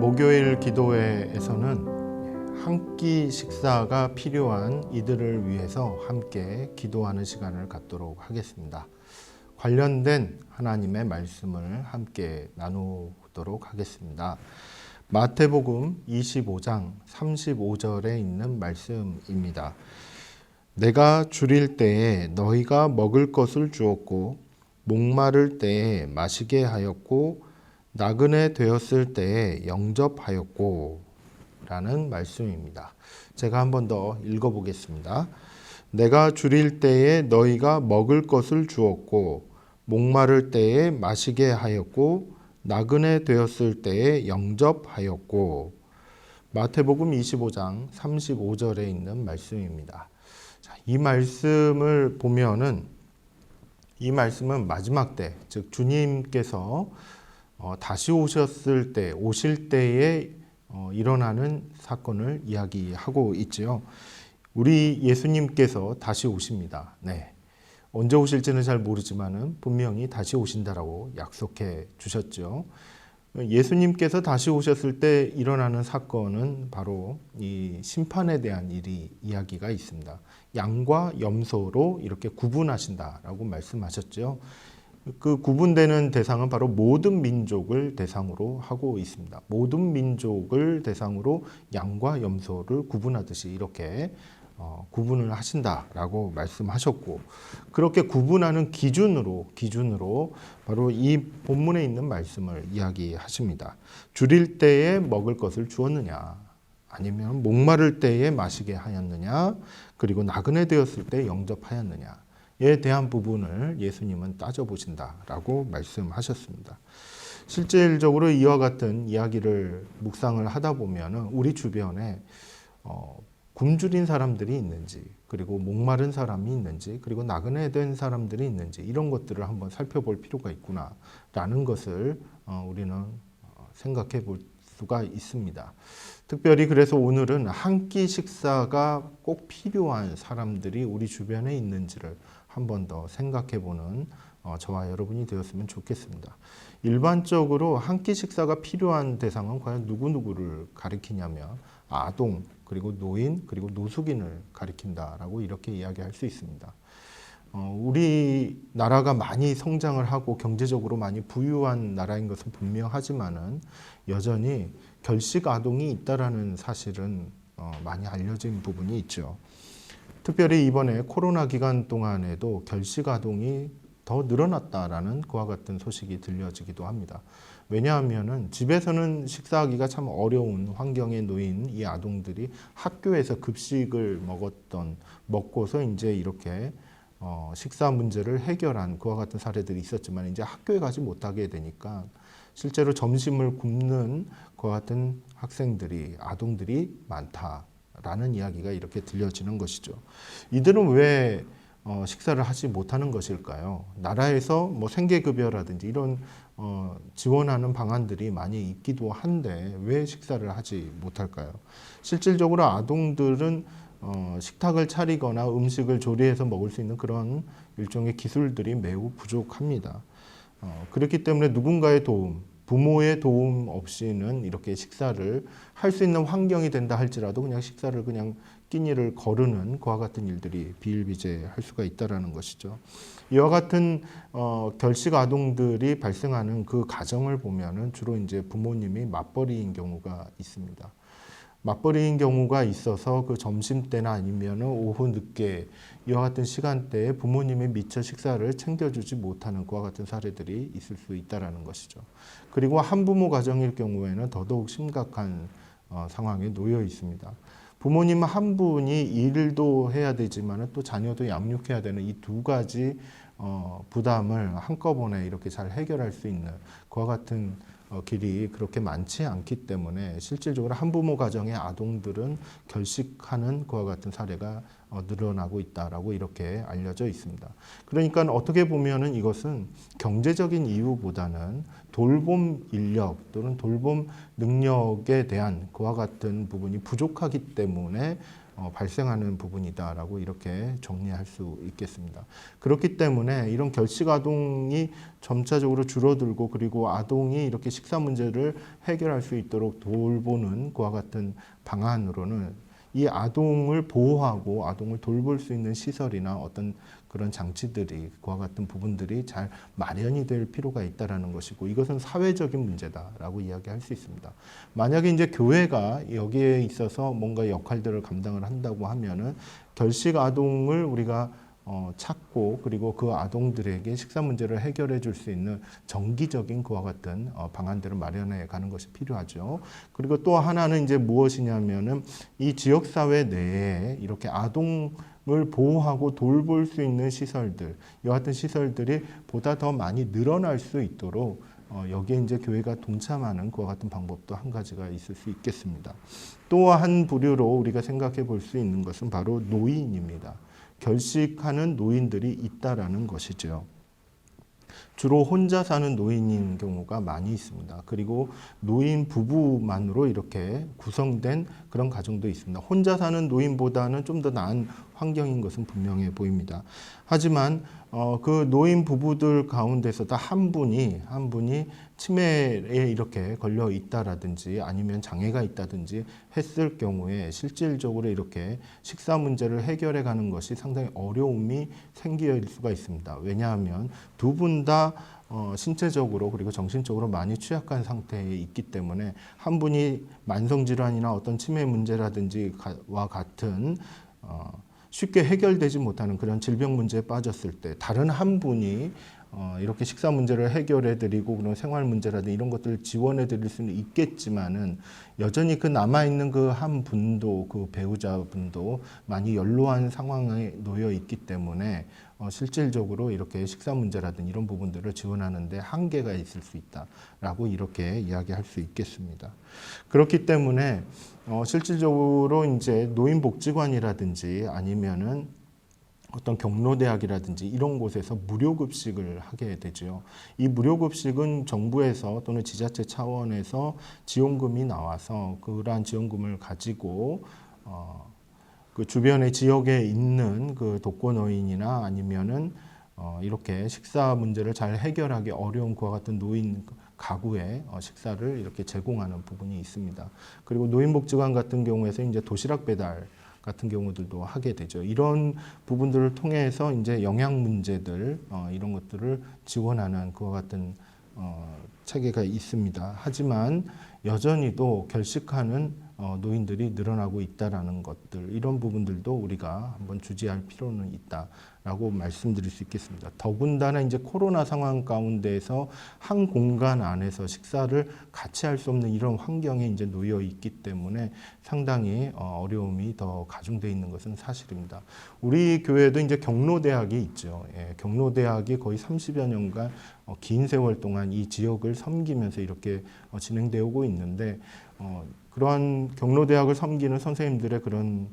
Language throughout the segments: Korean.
목요일 기도회에서는 한 끼 식사가 필요한 이들을 위해서 함께 기도하는 시간을 갖도록 하겠습니다. 관련된 하나님의 말씀을 함께 나누도록 하겠습니다. 마태복음 25장 35절에 있는 말씀입니다. 내가 줄일 때에 너희가 먹을 것을 주었고 목마를 때에 마시게 하였고 나그네 되었을 때에 영접하였고 라는 말씀입니다. 제가 한 번 더 읽어보겠습니다. 내가 줄일 때에 너희가 먹을 것을 주었고 목마를 때에 마시게 하였고 나그네 되었을 때에 영접하였고. 마태복음 25장 35절에 있는 말씀입니다. 자, 이 말씀을 보면은 이 말씀은 마지막 때, 즉 주님께서 다시 오실 때에 일어나는 사건을 이야기하고 있지요. 우리 예수님께서 다시 오십니다. 네. 언제 오실지는 잘 모르지만은 분명히 다시 오신다라고 약속해 주셨죠. 예수님께서 다시 오셨을 때 일어나는 사건은 바로 이 심판에 대한 이야기가 있습니다. 양과 염소로 이렇게 구분하신다라고 말씀하셨죠. 그 구분되는 대상은 바로 모든 민족을 대상으로 하고 있습니다. 모든 민족을 대상으로 양과 염소를 구분하듯이 이렇게 구분을 하신다라고 말씀하셨고, 그렇게 구분하는 기준으로 바로 이 본문에 있는 말씀을 이야기하십니다. 줄일 때에 먹을 것을 주었느냐, 아니면 목마를 때에 마시게 하였느냐, 그리고 나그네 되었을 때 영접하였느냐 에 대한 부분을 예수님은 따져보신다라고 말씀하셨습니다. 실질적으로 이와 같은 이야기를 묵상을 하다 보면 우리 주변에 굶주린 사람들이 있는지, 그리고 목마른 사람이 있는지, 그리고 나그네 된 사람들이 있는지, 이런 것들을 한번 살펴볼 필요가 있구나라는 것을 우리는 생각해 볼 수가 있습니다. 특별히 그래서 오늘은 한 끼 식사가 꼭 필요한 사람들이 우리 주변에 있는지를 한 번 더 생각해 보는 저와 여러분이 되었으면 좋겠습니다. 일반적으로 한 끼 식사가 필요한 대상은 과연 누구누구를 가리키냐면 아동, 그리고 노인, 그리고 노숙인을 가리킨다라고 이렇게 이야기할 수 있습니다. 우리나라가 많이 성장을 하고 경제적으로 많이 부유한 나라인 것은 분명하지만은 여전히 결식 아동이 있다라는 사실은 많이 알려진 부분이 있죠. 특별히 이번에 코로나 기간 동안에도 결식 아동이 더 늘어났다라는 그와 같은 소식이 들려지기도 합니다. 왜냐하면은 집에서는 식사하기가 참 어려운 환경에 놓인 이 아동들이 학교에서 급식을 먹고서 이제 이렇게 식사 문제를 해결한 그와 같은 사례들이 있었지만 이제 학교에 가지 못하게 되니까 실제로 점심을 굶는 그와 같은 아동들이 많다라는 이야기가 이렇게 들려지는 것이죠. 이들은 왜 식사를 하지 못하는 것일까요? 나라에서 뭐 생계급여라든지 이런 지원하는 방안들이 많이 있기도 한데 왜 식사를 하지 못할까요? 실질적으로 아동들은 식탁을 차리거나 음식을 조리해서 먹을 수 있는 그런 일종의 기술들이 매우 부족합니다. 그렇기 때문에 누군가의 도움, 부모의 도움 없이는 이렇게 식사를 할 수 있는 환경이 된다 할지라도 그냥 식사를 그냥 끼니를 거르는 그와 같은 일들이 비일비재할 수가 있다라는 것이죠. 이와 같은 결식 아동들이 발생하는 그 가정을 보면은 주로 이제 부모님이 맞벌이인 경우가 있습니다. 맞벌이인 경우가 있어서 그 점심때나 아니면 오후 늦게 이와 같은 시간대에 부모님이 미처 식사를 챙겨주지 못하는 그와 같은 사례들이 있을 수 있다는 것이죠. 그리고 한부모 가정일 경우에는 더더욱 심각한 상황에 놓여 있습니다. 부모님 한 분이 일도 해야 되지만 또 자녀도 양육해야 되는 이 두 가지 부담을 한꺼번에 이렇게 잘 해결할 수 있는 그와 같은 길이 그렇게 많지 않기 때문에 실질적으로 한부모 가정의 아동들은 결식하는 그와 같은 사례가 늘어나고 있다라고 이렇게 알려져 있습니다. 그러니까 어떻게 보면은 이것은 경제적인 이유보다는 돌봄 인력 또는 돌봄 능력에 대한 그와 같은 부분이 부족하기 때문에 발생하는 부분이다라고 이렇게 정리할 수 있겠습니다. 그렇기 때문에 이런 결식 아동이 점차적으로 줄어들고 그리고 아동이 이렇게 식사 문제를 해결할 수 있도록 돌보는 그와 같은 방안으로는 이 아동을 보호하고 아동을 돌볼 수 있는 시설이나 어떤 그런 장치들이 그와 같은 부분들이 잘 마련이 될 필요가 있다라는 것이고 이것은 사회적인 문제다라고 이야기할 수 있습니다. 만약에 이제 교회가 여기에 있어서 뭔가 역할들을 감당을 한다고 하면은 결식 아동을 우리가 찾고 그리고 그 아동들에게 식사 문제를 해결해 줄 수 있는 정기적인 그와 같은 방안들을 마련해 가는 것이 필요하죠. 그리고 또 하나는 이제 무엇이냐면은 이 지역사회 내에 이렇게 아동을 보호하고 돌볼 수 있는 시설들, 이와 같은 시설들이 보다 더 많이 늘어날 수 있도록 여기에 이제 교회가 동참하는 그와 같은 방법도 한 가지가 있을 수 있겠습니다. 또 한 부류로 우리가 생각해 볼 수 있는 것은 바로 노인입니다. 결식하는 노인들이 있다라는 것이죠. 주로 혼자 사는 노인인 경우가 많이 있습니다. 그리고 노인 부부만으로 이렇게 구성된 그런 가정도 있습니다. 혼자 사는 노인보다는 좀 더 나은 환경인 것은 분명해 보입니다. 하지만 그 노인 부부들 가운데서도 한 분이 치매에 이렇게 걸려 있다라든지 아니면 장애가 있다든지 했을 경우에 실질적으로 이렇게 식사 문제를 해결해 가는 것이 상당히 어려움이 생길 수가 있습니다. 왜냐하면 두 분 다 신체적으로 그리고 정신적으로 많이 취약한 상태에 있기 때문에 한 분이 만성질환이나 어떤 치매 문제라든지와 같은 쉽게 해결되지 못하는 그런 질병 문제에 빠졌을 때 다른 한 분이 이렇게 식사 문제를 해결해 드리고 그런 생활 문제라든지 이런 것들을 지원해 드릴 수는 있겠지만은 여전히 그 남아 있는 그 한 분도 그 배우자분도 많이 연로한 상황에 놓여 있기 때문에 실질적으로 이렇게 식사 문제라든지 이런 부분들을 지원하는 데 한계가 있을 수 있다라고 이렇게 이야기할 수 있겠습니다. 그렇기 때문에 실질적으로 이제 노인복지관이라든지 아니면은 어떤 경로대학이라든지 이런 곳에서 무료급식을 하게 되죠. 이 무료급식은 정부에서 또는 지자체 차원에서 지원금이 나와서 그러한 지원금을 가지고 그 주변의 지역에 있는 그 독거노인이나 아니면은 이렇게 식사 문제를 잘 해결하기 어려운 그와 같은 노인 가구에 식사를 이렇게 제공하는 부분이 있습니다. 그리고 노인복지관 같은 경우에서 이제 도시락 배달 같은 경우들도 하게 되죠. 이런 부분들을 통해서 이제 영양 문제들 이런 것들을 지원하는 그와 같은 체계가 있습니다. 하지만 여전히도 결식하는 노인들이 늘어나고 있다라는 것들 이런 부분들도 우리가 한번 주지할 필요는 있다라고 말씀드릴 수 있겠습니다. 더군다나 이제 코로나 상황 가운데에서 한 공간 안에서 식사를 같이 할 수 없는 이런 환경에 이제 놓여 있기 때문에 상당히 어려움이 더 가중되어 있는 것은 사실입니다. 우리 교회도 이제 경로대학이 있죠. 예, 경로대학이 거의 30여 년간 긴 세월 동안 이 지역을 섬기면서 이렇게 진행되어 오고 있는데 그러한 경로대학을 섬기는 선생님들의 그런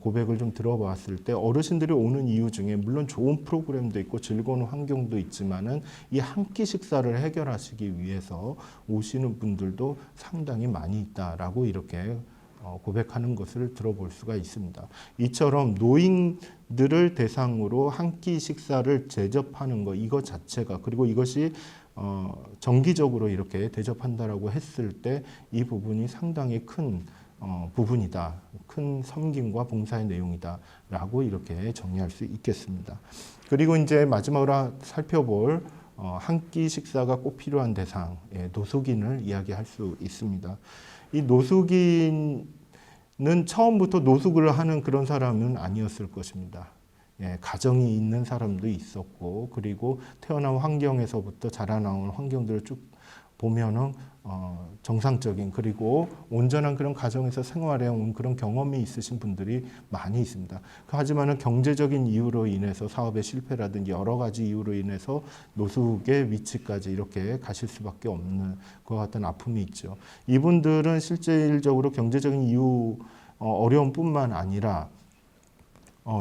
고백을 좀 들어봤을 때 어르신들이 오는 이유 중에 물론 좋은 프로그램도 있고 즐거운 환경도 있지만은 이 한 끼 식사를 해결하시기 위해서 오시는 분들도 상당히 많이 있다라고 이렇게 고백하는 것을 들어볼 수가 있습니다. 이처럼 노인들을 대상으로 한 끼 식사를 대접하는 것 이것 자체가 그리고 이것이 정기적으로 이렇게 대접한다라고 했을 때 이 부분이 상당히 큰 부분이다. 큰 섬김과 봉사의 내용이다라고 이렇게 정리할 수 있겠습니다. 그리고 이제 마지막으로 살펴볼 한 끼 식사가 꼭 필요한 대상, 노숙인을 이야기할 수 있습니다. 이 노숙인은 처음부터 노숙을 하는 그런 사람은 아니었을 것입니다. 가정이 있는 사람도 있었고 그리고 태어난 환경에서부터 자라나온 환경들을 쭉 보면은 정상적인 그리고 온전한 그런 가정에서 생활해 온 그런 경험이 있으신 분들이 많이 있습니다. 하지만은 경제적인 이유로 인해서 사업의 실패라든지 여러 가지 이유로 인해서 노숙의 위치까지 이렇게 가실 수밖에 없는 것 같은 아픔이 있죠. 이분들은 실질적으로 경제적인 이유 어려움뿐만 아니라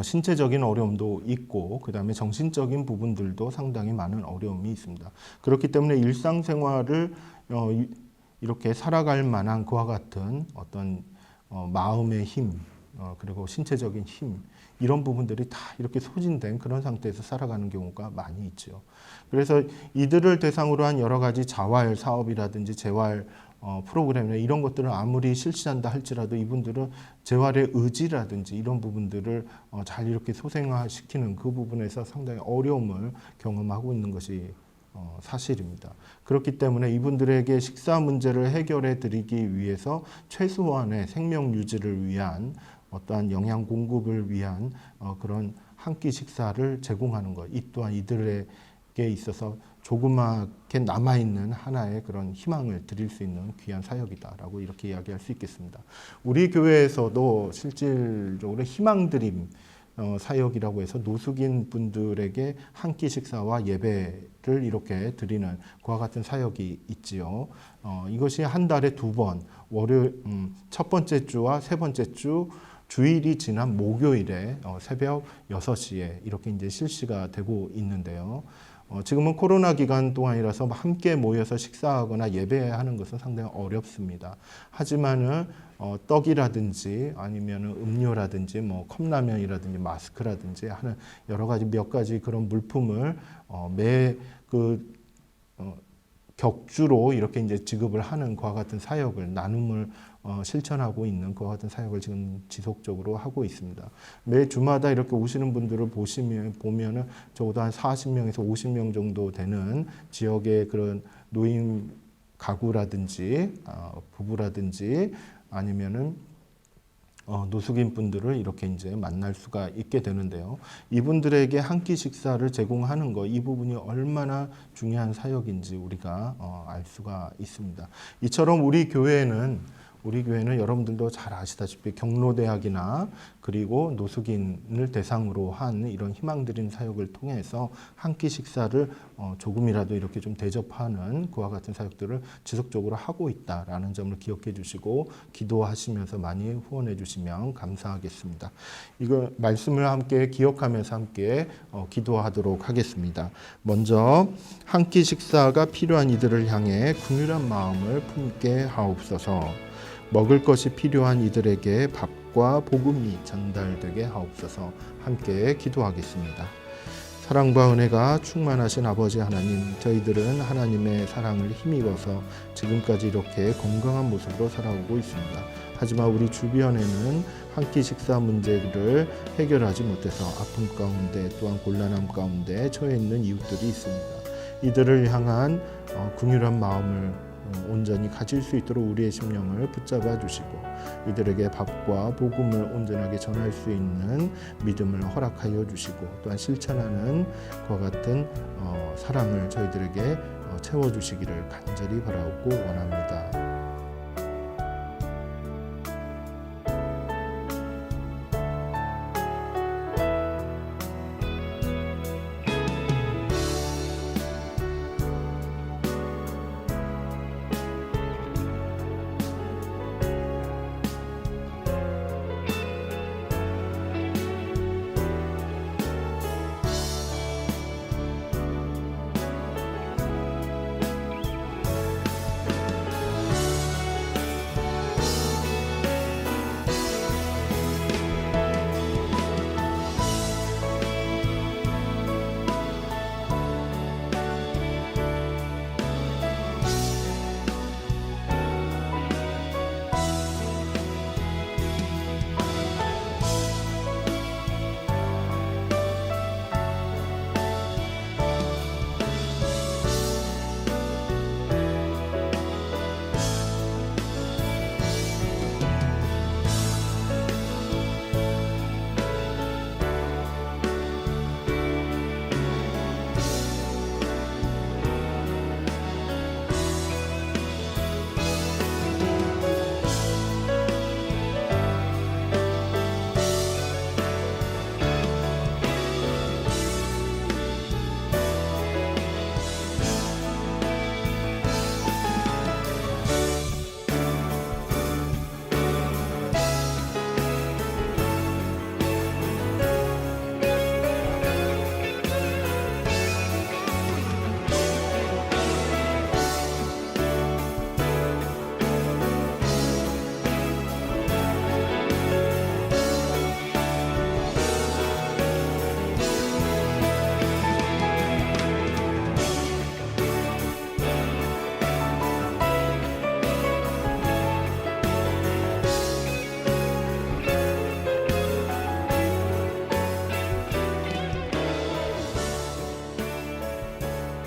신체적인 어려움도 있고 그다음에 정신적인 부분들도 상당히 많은 어려움이 있습니다. 그렇기 때문에 일상생활을 이렇게 살아갈 만한 그와 같은 어떤 마음의 힘 그리고 신체적인 힘 이런 부분들이 다 이렇게 소진된 그런 상태에서 살아가는 경우가 많이 있죠. 그래서 이들을 대상으로 한 여러 가지 자활 사업이라든지 재활 프로그램이나 이런 것들을 아무리 실시한다 할지라도 이분들은 재활의 의지라든지 이런 부분들을 잘 이렇게 소생화시키는 그 부분에서 상당히 어려움을 경험하고 있는 것이 사실입니다. 그렇기 때문에 이분들에게 식사 문제를 해결해 드리기 위해서 최소한의 생명 유지를 위한 어떠한 영양 공급을 위한 그런 한 끼 식사를 제공하는 것, 이 또한 이들에게 있어서 조그맣게 남아있는 하나의 그런 희망을 드릴 수 있는 귀한 사역이다라고 이렇게 이야기할 수 있겠습니다. 우리 교회에서도 실질적으로 희망드림 사역이라고 해서 노숙인 분들에게 한 끼 식사와 예배를 이렇게 드리는 그와 같은 사역이 있지요. 이것이 한 달에 2번, 월요일 첫 번째 주와 세 번째 주 주일이 지난 목요일에 새벽 6시에 이렇게 이제 실시가 되고 있는데요. 지금은 코로나 기간 동안이라서 함께 모여서 식사하거나 예배하는 것은 상당히 어렵습니다. 하지만은 떡이라든지 아니면 음료라든지 뭐 컵라면이라든지 마스크라든지 하는 여러 가지 몇 가지 그런 물품을 매 격주로 이렇게 이제 지급을 하는 그와 같은 사역을 나눔을 실천하고 있는 그와 같은 사역을 지금 지속적으로 하고 있습니다. 매 주마다 이렇게 오시는 분들을 보면은 적어도 한 40명에서 50명 정도 되는 지역의 그런 노인 가구라든지 부부라든지 아니면은 노숙인 분들을 이렇게 이제 만날 수가 있게 되는데요. 이분들에게 한 끼 식사를 제공하는 것, 이 부분이 얼마나 중요한 사역인지 우리가 알 수가 있습니다. 이처럼 우리 교회는 여러분들도 잘 아시다시피 경로대학이나 그리고 노숙인을 대상으로 한 이런 희망드림 사역을 통해서 한 끼 식사를 조금이라도 이렇게 좀 대접하는 그와 같은 사역들을 지속적으로 하고 있다라는 점을 기억해 주시고 기도하시면서 많이 후원해 주시면 감사하겠습니다. 이거 말씀을 함께 기억하면서 함께 기도하도록 하겠습니다. 먼저 한 끼 식사가 필요한 이들을 향해 긍휼한 마음을 품게 하옵소서. 먹을 것이 필요한 이들에게 밥과 복음이 전달되게 하옵소서. 함께 기도하겠습니다. 사랑과 은혜가 충만하신 아버지 하나님, 저희들은 하나님의 사랑을 힘입어서 지금까지 이렇게 건강한 모습으로 살아오고 있습니다. 하지만 우리 주변에는 한 끼 식사 문제를 해결하지 못해서 아픔 가운데 또한 곤란함 가운데 처해 있는 이웃들이 있습니다. 이들을 향한 긍휼한 마음을 온전히 가질 수 있도록 우리의 심령을 붙잡아 주시고 이들에게 밥과 복음을 온전하게 전할 수 있는 믿음을 허락하여 주시고 또한 실천하는 그와 같은 사랑을 저희들에게 채워주시기를 간절히 바라고 원합니다.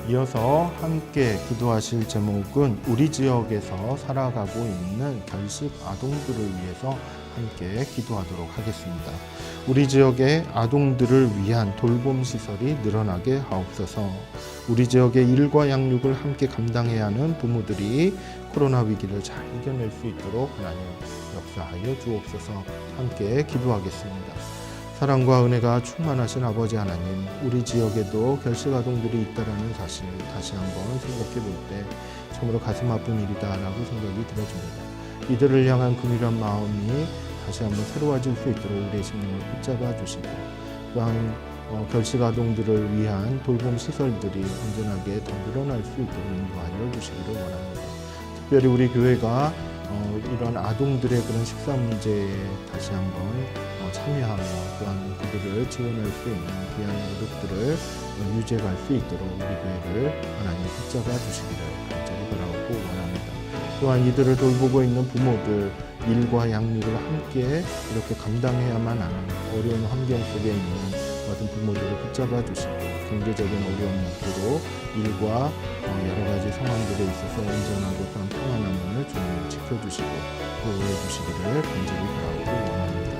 이어서 함께 기도하실 제목은 우리 지역에서 살아가고 있는 결식 아동들을 위해서 함께 기도하도록 하겠습니다. 우리 지역의 아동들을 위한 돌봄 시설이 늘어나게 하옵소서. 우리 지역의 일과 양육을 함께 감당해야 하는 부모들이 코로나 위기를 잘 이겨낼 수 있도록 하나님 역사하여 주옵소서. 함께 기도하겠습니다. 사랑과 은혜가 충만하신 아버지 하나님, 우리 지역에도 결식 아동들이 있다라는 사실을 다시 한번 생각해 볼 때 참으로 가슴 아픈 일이다라고 생각이 들어집니다. 이들을 향한 긍휼한 마음이 다시 한번 새로워질 수 있도록 우리의 심령을 붙잡아 주시고, 또한 결식 아동들을 위한 돌봄 시설들이 온전하게 더 늘어날 수 있도록 인도하여 주시기를 원합니다. 특별히 우리 교회가 이런 아동들의 그런 식사 문제에 다시 한번 참여하며 또한 그들을 지원할 수 있는 귀한 노력들을 유지해갈 수 있도록 우리 교회를 하나님 붙잡아 주시기를 간절히 바라고 원합니다. 또한 이들을 돌보고 있는 부모들, 일과 양육을 함께 이렇게 감당해야만 하는 어려운 환경 속에 있는 모든 부모들을 붙잡아 주시고, 경제적인 어려움 없도록 일과 여러 가지 상황들에 있어서 온전하고 또한 평안함을 주님 지켜주시고 보호해 주시기를 간절히 바라고 원합니다.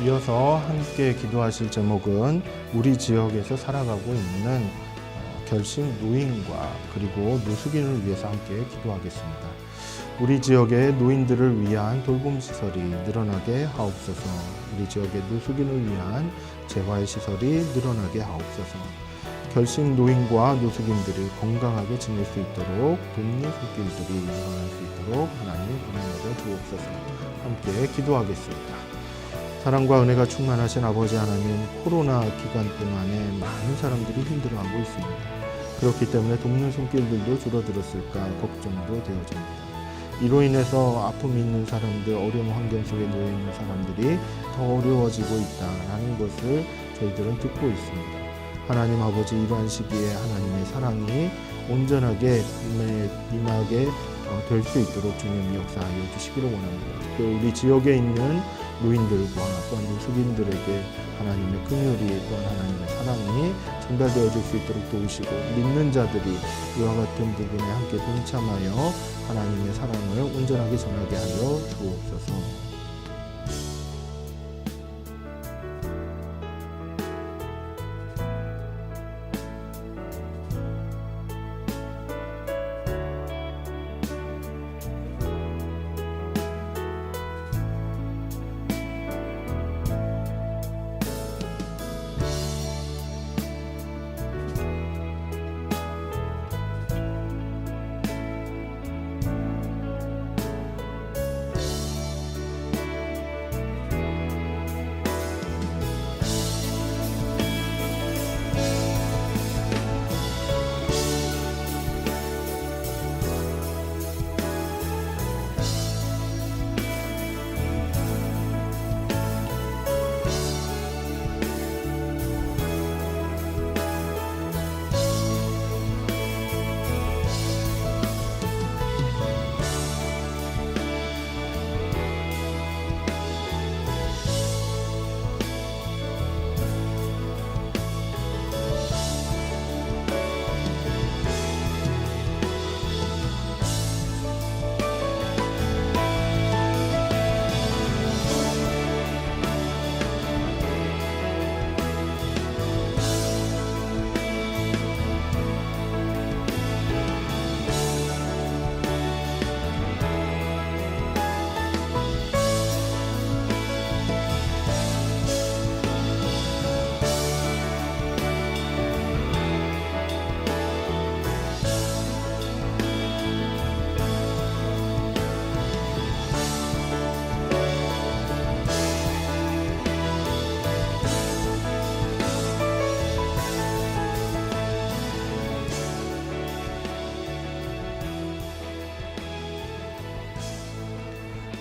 이어서 함께 기도하실 제목은 우리 지역에서 살아가고 있는 결식 노인과 그리고 노숙인을 위해서 함께 기도하겠습니다. 우리 지역의 노인들을 위한 돌봄 시설이 늘어나게 하옵소서. 우리 지역의 노숙인을 위한 재활 시설이 늘어나게 하옵소서. 결식 노인과 노숙인들이 건강하게 지낼 수 있도록 돕는 손길들이 늘어날 수 있도록 하나님 은혜를 주옵소서. 함께 기도하겠습니다. 사랑과 은혜가 충만하신 아버지 하나님, 코로나 기간 동안에 많은 사람들이 힘들어하고 있습니다. 그렇기 때문에 돕는 손길들도 줄어들었을까 걱정도 되어집니다. 이로 인해서 아픔이 있는 사람들, 어려운 환경 속에 놓여 있는 사람들이 더 어려워지고 있다라는 것을 저희들은 듣고 있습니다. 하나님 아버지, 이러한 시기에 하나님의 사랑이 온전하게 임하게 될 수 있도록 주님 역사하여 주시기를 원합니다. 특히 우리 지역에 있는 노인들과 또한 노숙인들에게 하나님의 긍휼이 또한 하나님의 사랑이 전달되어질 수 있도록 도우시고, 믿는 자들이 이와 같은 부분에 함께 동참하여 하나님의 사랑을 온전하게 전하게 하여 주옵소서.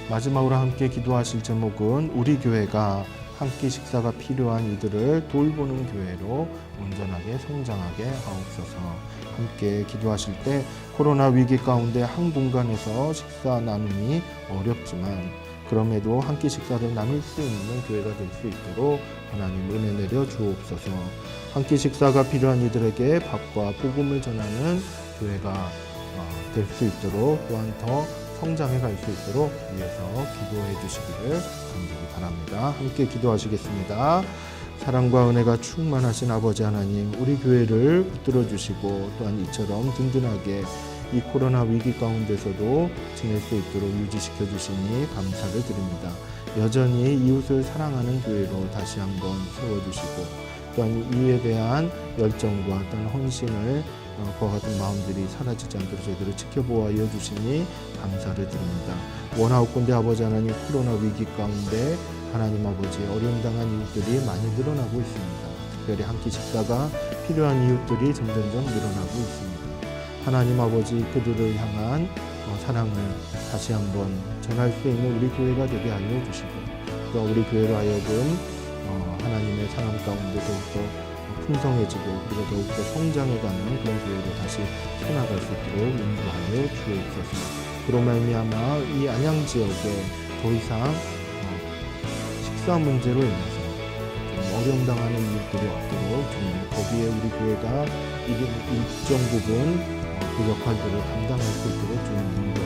마지막으로 함께 기도하실 제목은 우리 교회가 한 끼 식사가 필요한 이들을 돌보는 교회로 온전하게 성장하게 하옵소서. 함께 기도하실 때 코로나 위기 가운데 한 공간에서 식사 나눔이 어렵지만 그럼에도 한 끼 식사를 나눌 수 있는 교회가 될 수 있도록 하나님 은혜 내려 주옵소서. 한 끼 식사가 필요한 이들에게 밥과 복음을 전하는 교회가 될 수 있도록 또한 더 성장해 갈 수 있도록 위해서 기도해 주시기를 간절히 바랍니다. 함께 기도하시겠습니다. 사랑과 은혜가 충만하신 아버지 하나님, 우리 교회를 붙들어 주시고 또한 이처럼 든든하게 이 코로나 위기 가운데서도 지낼 수 있도록 유지시켜 주시니 감사를 드립니다. 여전히 이웃을 사랑하는 교회로 다시 한번 세워주시고 또한 이에 대한 열정과 또한 헌신을 그와 같은 마음들이 사라지지 않도록 저희들을 지켜보아 이어주시니 감사를 드립니다. 원하옵건대 아버지 하나님, 코로나 위기 가운데 하나님 아버지 어려움 당한 이웃들이 많이 늘어나고 있습니다. 특별히 한 끼 식사가 필요한 이웃들이 점점점 늘어나고 있습니다. 하나님 아버지 그들을 향한 사랑을 다시 한번 전할 수 있는 우리 교회가 되게 하여 주시고 또 우리 교회로 하여금 하나님의 사랑 가운데 더욱더 풍성해지고 그리고 더욱더 성장해가는 그런 교회로 다시 서나갈 수 있도록 인도하여 주옵소서. 그로 말미암아 이 안양 지역에 더 이상 식사 문제로 인해서 어려움 당하는 이웃들이 없도록 주님, 거기에 우리 교회가 일정 부분 그 역할들을 감당할 수 있도록 주님